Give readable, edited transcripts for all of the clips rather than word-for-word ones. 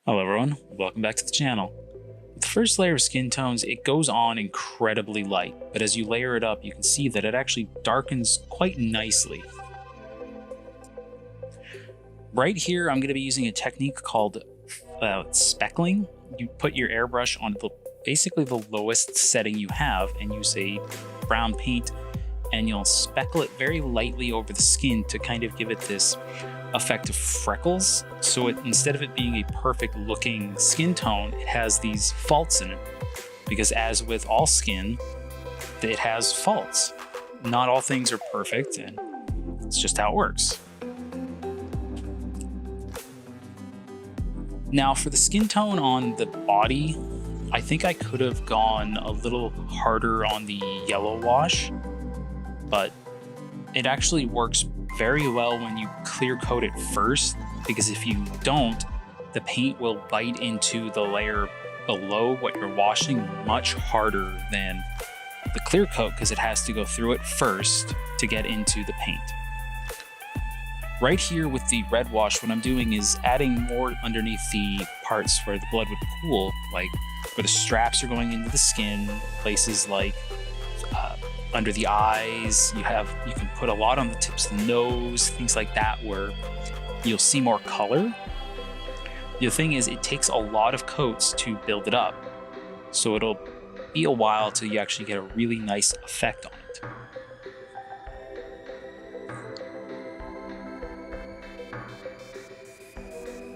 Hello everyone, welcome back to the channel. With the first layer of skin tones, it goes on incredibly light, but as you layer it up, you can see that it actually darkens quite nicely. Right here, I'm going to be using a technique called speckling. You put your airbrush on basically the lowest setting you have and use a brown paint, and you'll speckle it very lightly over the skin to kind of give it this effect of freckles. So instead of it being a perfect looking skin tone, it has these faults in it, because as with all skin, it has faults. Not all things are perfect, and it's just how it works. Now for the skin tone on the body, I think I could have gone a little harder on the yellow wash, but it actually works very well when you clear coat it first, because if you don't, the paint will bite into the layer below what you're washing much harder than the clear coat, because it has to go through it first to get into the paint. Right here with the red wash, what I'm doing is adding more underneath the parts where the blood would pool, like where the straps are going into the skin, places like under the eyes. You can put a lot on the tips of the nose, things like that, where you'll see more color. The thing is, it takes a lot of coats to build it up, so it'll be a while till you actually get a really nice effect on it.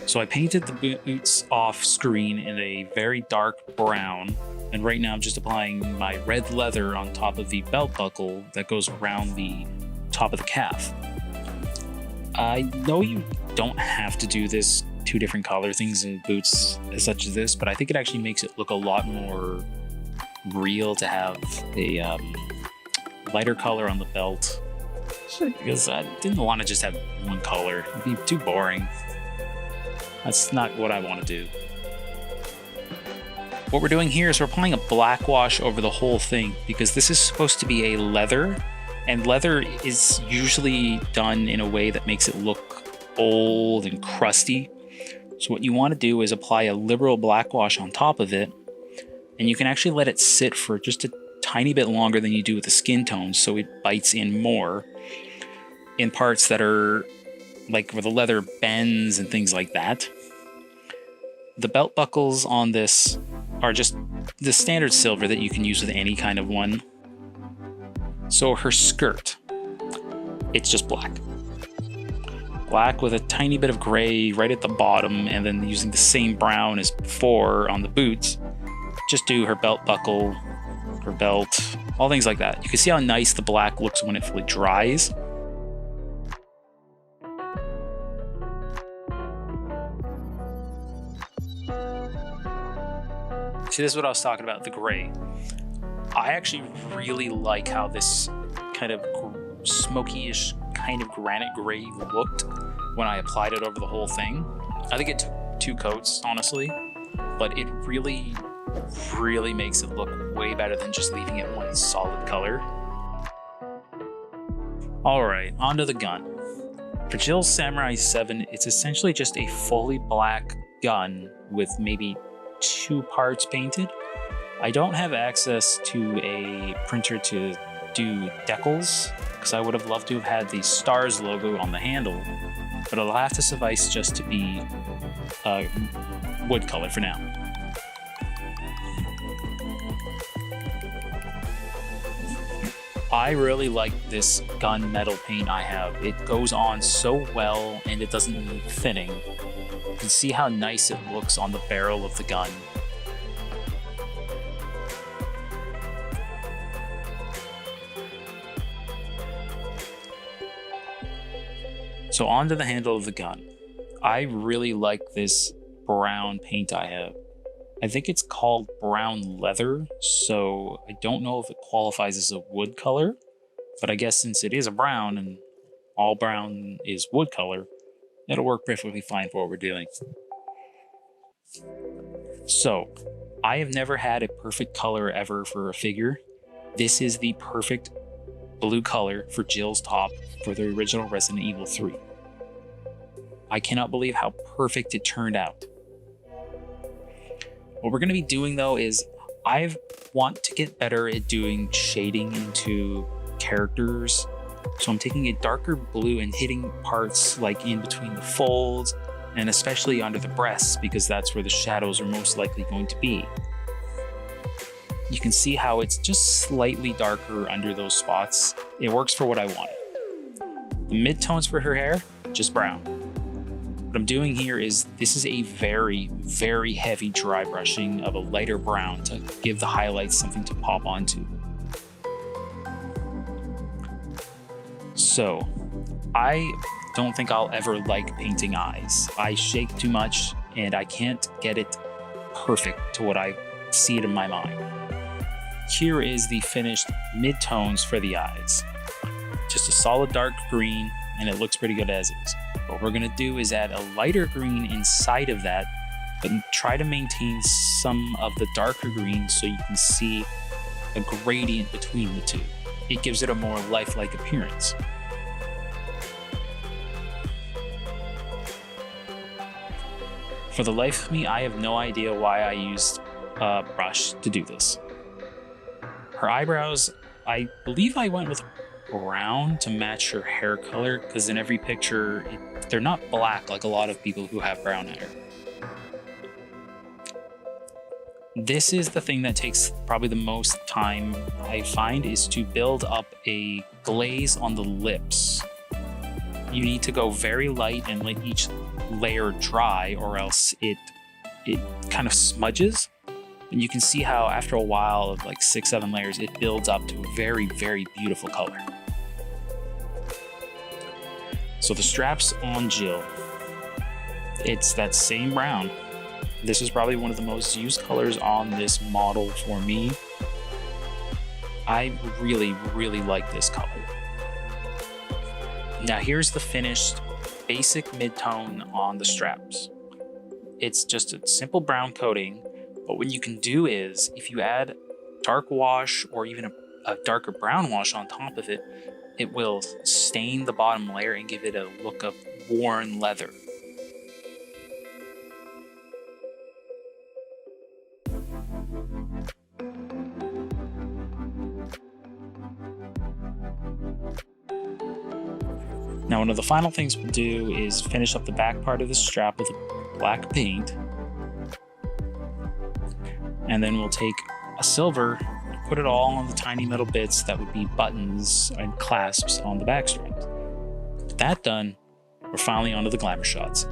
So I painted the boots off screen in a very dark brown, and right now I'm just applying my red leather on top of the belt buckle that goes around the top of the calf. I know you don't have to do this two different color things in boots such as this, but I think it actually makes it look a lot more real to have a lighter color on the belt, because I didn't want to just have one color. It'd be too boring. That's not what I want to do. What we're doing here is we're applying a black wash over the whole thing, because this is supposed to be a leather, and leather is usually done in a way that makes it look old and crusty. So what you want to do is apply a liberal black wash on top of it, and you can actually let it sit for just a tiny bit longer than you do with the skin tone, so it bites in more in parts that are like where the leather bends and things like that. The belt buckles on this are just the standard silver that you can use with any kind of one. So her skirt, it's just black. Black with a tiny bit of gray right at the bottom, and then using the same brown as before on the boots, just do her belt buckle, her belt, all things like that. You can see how nice the black looks when it fully dries. See, this is what I was talking about, the gray. I actually really like how this kind of smoky-ish kind of granite gray looked when I applied it over the whole thing. I think it took 2 coats, honestly, but it really, really makes it look way better than just leaving it one solid color. Alright, onto the gun. For Jill's Samurai 7, it's essentially just a fully black gun with maybe 2 parts painted. I don't have access to a printer to do decals, because I would have loved to have had the STARS logo on the handle, but it'll have to suffice just to be wood color for now. I really like this gun metal paint I have. It goes on so well, and it doesn't need thinning. You can see how nice it looks on the barrel of the gun. So onto the handle of the gun. I really like this brown paint I have. I think it's called brown leather, so I don't know if it qualifies as a wood color, but I guess since it is a brown and all brown is wood color, it'll work perfectly fine for what we're doing. So, I have never had a perfect color ever for a figure. This is the perfect blue color for Jill's top for the original Resident Evil 3. I cannot believe how perfect it turned out. What we're going to be doing though is I want to get better at doing shading into characters. So I'm taking a darker blue and hitting parts like in between the folds and especially under the breasts, because that's where the shadows are most likely going to be. You can see how it's just slightly darker under those spots. It works for what I wanted. The midtones for her hair, just brown. What I'm doing here is, this is a very, very heavy dry brushing of a lighter brown to give the highlights something to pop onto. So, I don't think I'll ever like painting eyes. I shake too much and I can't get it perfect to what I see it in my mind. Here is the finished midtones for the eyes. Just a solid dark green, and it looks pretty good as is. What we're gonna do is add a lighter green inside of that, but try to maintain some of the darker green so you can see a gradient between the two. It gives it a more lifelike appearance. For the life of me, I have no idea why I used a brush to do this. Her eyebrows, I believe I went with brown to match her hair color, because in every picture they're not black like a lot of people who have brown hair. This is the thing that takes probably the most time, I find, is to build up a glaze on the lips. You need to go very light and let each layer dry, or else it kind of smudges. And you can see how after a while of like 6-7 layers, it builds up to a very, very beautiful color. So the straps on Jill, it's that same brown. This is probably one of the most used colors on this model for me. I really, really like this color. Now here's the finished basic midtone on the straps. It's just a simple brown coating, but what you can do is, if you add dark wash or even a darker brown wash on top of it, it will stain the bottom layer and give it a look of worn leather. Now, one of the final things we'll do is finish up the back part of the strap with black paint. And then we'll take a silver, put it all on the tiny metal bits that would be buttons and clasps on the back straps. With that done, we're finally onto the glamour shots.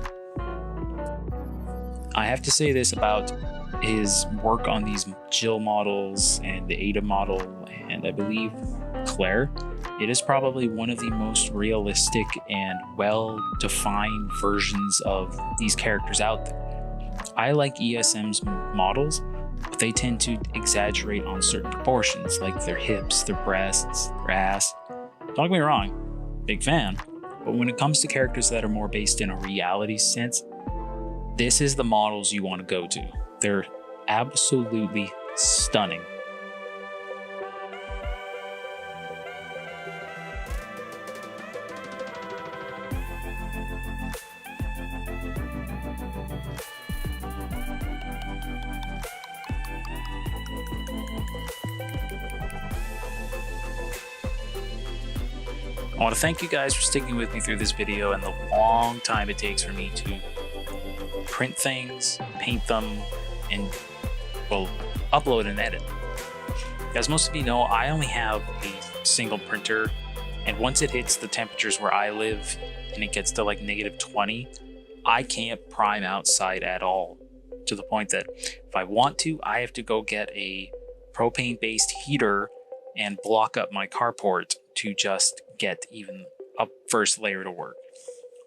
I have to say this about his work on these Jill models and the Ada model, and I believe Claire. It is probably one of the most realistic and well-defined versions of these characters out there. I like ESM's models, but they tend to exaggerate on certain proportions, like their hips, their breasts, their ass. Don't get me wrong, big fan, but when it comes to characters that are more based in a reality sense, this is the models you want to go to. They're absolutely stunning. I want to thank you guys for sticking with me through this video and the long time it takes for me to print things, paint them, and, well, upload and edit. As most of you know, I only have a single printer, and once it hits the temperatures where I live and it gets to like -20, I can't prime outside at all, to the point that if I want to, I have to go get a propane-based heater and block up my carport to just get even a first layer to work.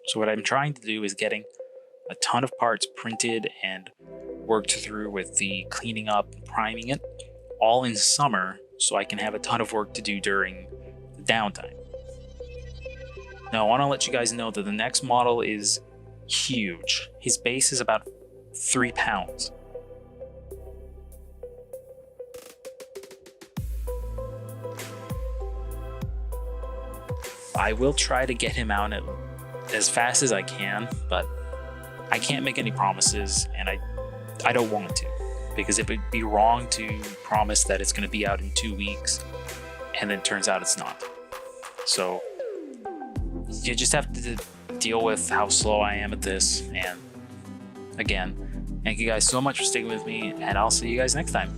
So what I'm trying to do is getting a ton of parts printed and worked through with the cleaning up and priming it all in summer, so I can have a ton of work to do during the downtime. Now I want to let you guys know that the next model is huge. His base is about 3 pounds. I will try to get him out as fast as I can, but I can't make any promises, and I don't want to, because it would be wrong to promise that it's going to be out in 2 weeks and then turns out it's not. So you just have to deal with how slow I am at this. And again, thank you guys so much for sticking with me, and I'll see you guys next time.